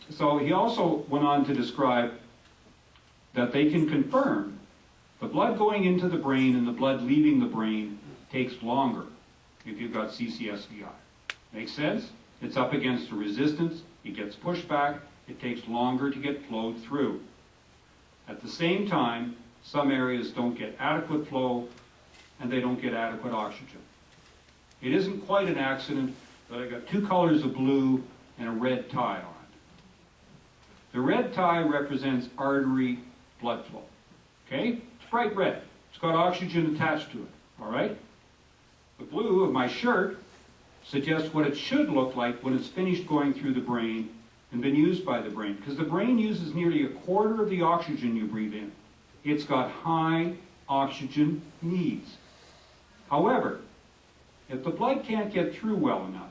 So he also went on to describe that they can confirm the blood going into the brain and the blood leaving the brain takes longer if you've got CCSVI. Makes sense? It's up against a resistance, it gets pushed back, it takes longer to get flowed through. At the same time, some areas don't get adequate flow and they don't get adequate oxygen. It isn't quite an accident that I got two colors of blue and a red tie on it. The red tie represents artery blood flow. Okay? It's bright red. It's got oxygen attached to it. All right? The blue of my shirt suggests what it should look like when it's finished going through the brain and been used by the brain. Because the brain uses nearly a quarter of the oxygen you breathe in. It's got high oxygen needs. However, if the blood can't get through well enough,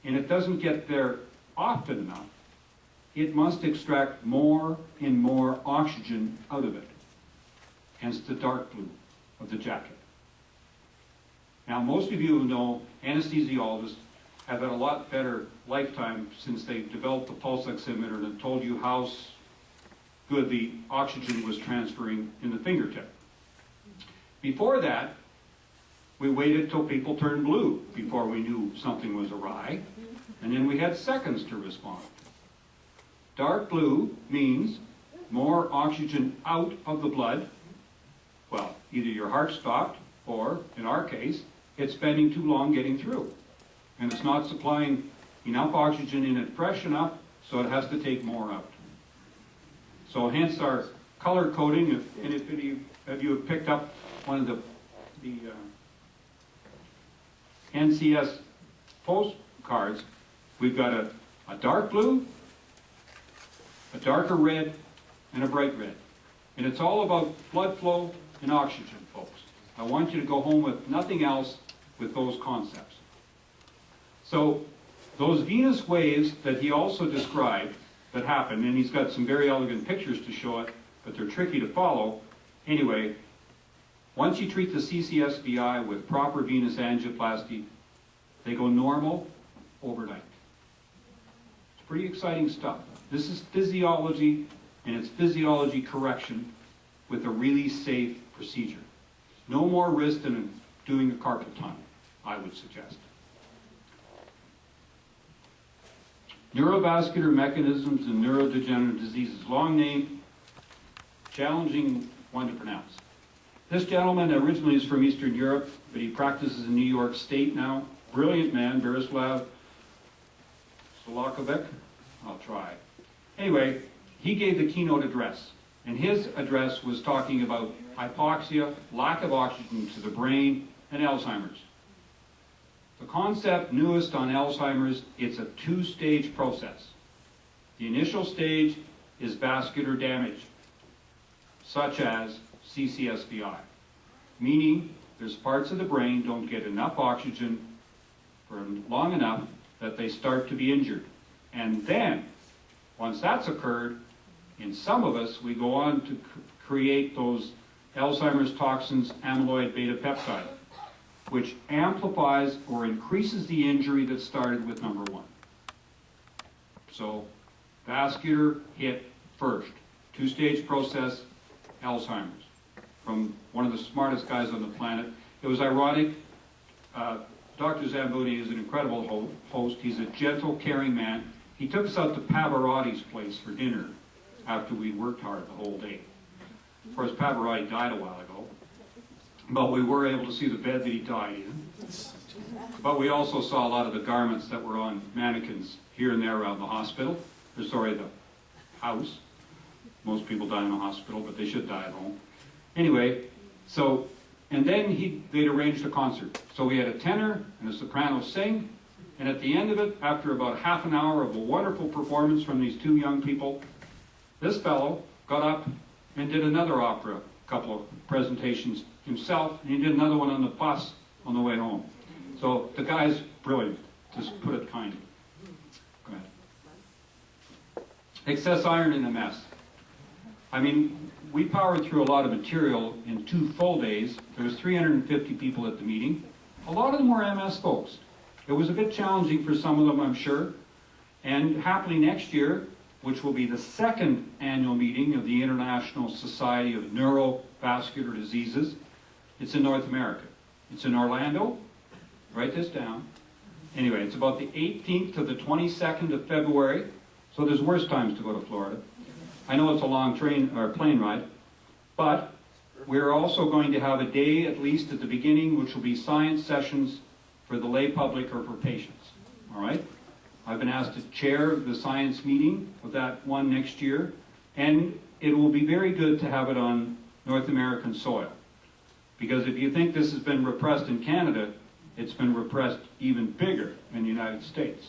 and it doesn't get there often enough, it must extract more and more oxygen out of it. Hence the dark blue of the jacket. Now, most of you know anesthesiologists have had a lot better lifetime since they developed the pulse oximeter and told you how good the oxygen was transferring in the fingertip. Before that, we waited till people turned blue before we knew something was awry, and then we had seconds to respond. Dark blue means more oxygen out of the blood. Well, either your heart stopped, or, in our case, it's spending too long getting through. And it's not supplying enough oxygen in it fresh enough, so it has to take more out. So hence our color coding. If any of you have picked up one of the NCS postcards, we've got a dark blue, a darker red, and a bright red. And it's all about blood flow and oxygen, folks. I want you to go home with nothing else with those concepts. So those venous waves that he also described that happen, and he's got some very elegant pictures to show it, but they're tricky to follow. Anyway, once you treat the CCSVI with proper venous angioplasty, they go normal overnight. It's pretty exciting stuff. This is physiology, and it's physiology correction with a really safe procedure. No more risk than doing a carpal tunnel, I would suggest. Neurovascular mechanisms and neurodegenerative diseases. Long name, challenging one to pronounce. This gentleman originally is from Eastern Europe, but he practices in New York State now. Brilliant man, Berislav Solakovic. I'll try. Anyway, he gave the keynote address, and his address was talking about hypoxia, lack of oxygen to the brain, and Alzheimer's. The concept newest on Alzheimer's, it's a two-stage process. The initial stage is vascular damage, such as CCSVI, meaning there's parts of the brain don't get enough oxygen for long enough that they start to be injured. And then, once that's occurred, in some of us, we go on to create those Alzheimer's toxins, amyloid beta peptide, which amplifies or increases the injury that started with number one. So, vascular hit first. Two-stage process, Alzheimer's. From one of the smartest guys on the planet. It was ironic. Dr. Zamboni is an incredible host. He's a gentle, caring man. He took us out to Pavarotti's place for dinner after we'd worked hard the whole day. Of course, Pavarotti died a while ago, but we were able to see the bed that he died in. But we also saw a lot of the garments that were on mannequins here and there around the hospital. Or sorry, the house. Most people die in the hospital, but they should die at home. Anyway, so, and then they'd arranged a concert. So we had a tenor and a soprano sing, and at the end of it, after about half an hour of a wonderful performance from these two young people, this fellow got up and did another opera, a couple of presentations himself, and he did another one on the bus on the way home. So the guy's brilliant, to put it kindly. Go ahead. Excess iron in MS. I mean, we powered through a lot of material in 2 full days. There was 350 people at the meeting. A lot of them were MS folks. It was a bit challenging for some of them, I'm sure. And happily next year, which will be the second annual meeting of the International Society of Neurovascular Diseases. It's in North America. It's in Orlando. Write this down. Anyway, it's about the 18th to the 22nd of February, so there's worse times to go to Florida. I know it's a long train or plane ride, but we're also going to have a day, at least at the beginning, which will be science sessions for the lay public or for patients. All right? I've been asked to chair the science meeting of that one next year, and it will be very good to have it on North American soil. Because if you think this has been repressed in Canada, it's been repressed even bigger in the United States.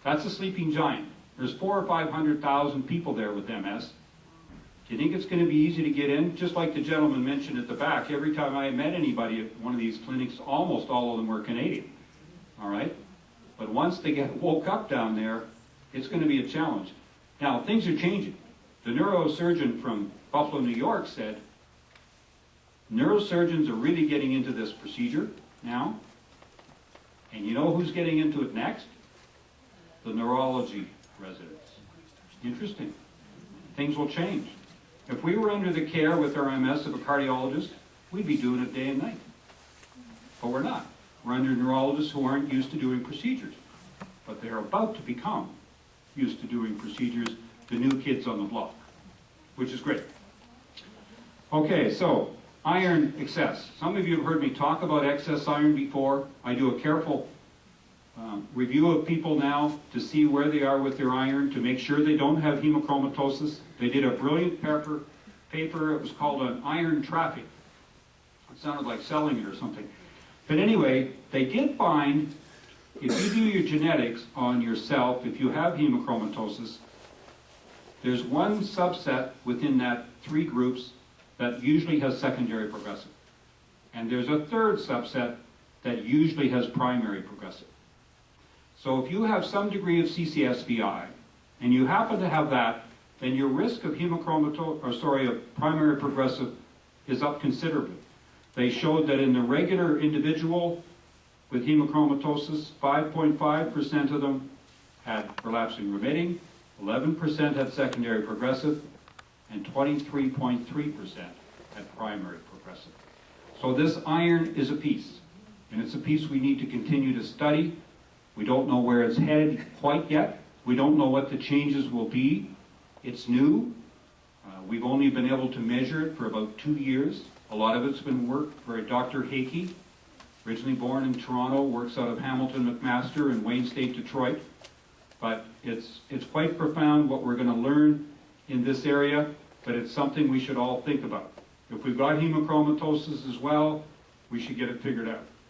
That's a sleeping giant. There's 400,000 or 500,000 people there with MS. Do you think it's going to be easy to get in? Just like the gentleman mentioned at the back, every time I met anybody at one of these clinics, almost all of them were Canadian. All right? But once they get woke up down there, it's going to be a challenge. Now, things are changing. The neurosurgeon from Buffalo, New York said, neurosurgeons are really getting into this procedure now. And you know who's getting into it next? The neurology residents. Interesting. Things will change. If we were under the care with our MS of a cardiologist, we'd be doing it day and night. But we're not. We're under neurologists who aren't used to doing procedures. But they're about to become used to doing procedures, the new kids on the block, which is great. Okay, so iron excess. Some of you have heard me talk about excess iron before. I do a careful review of people now to see where they are with their iron, to make sure they don't have hemochromatosis. They did a brilliant paper. It was called an iron traffic. It sounded like selling it or something. But anyway, they did find, if you do your genetics on yourself, if you have hemochromatosis, there's one subset within that 3 groups that usually has secondary progressive. And there's a third subset that usually has primary progressive. So if you have some degree of CCSVI, and you happen to have that, then your risk of of primary progressive is up considerably. They showed that in the regular individual with hemochromatosis, 5.5% of them had relapsing remitting, 11% had secondary progressive, and 23.3% had primary progressive. So this iron is a piece, and it's a piece we need to continue to study. We don't know where it's headed quite yet. We don't know what the changes will be. It's new. We've only been able to measure it for about 2 years. A lot of it's been work for Dr. Hakey, originally born in Toronto, works out of Hamilton McMaster in Wayne State, Detroit. But it's quite profound what we're going to learn in this area, but it's something we should all think about. If we've got hemochromatosis as well, we should get it figured out.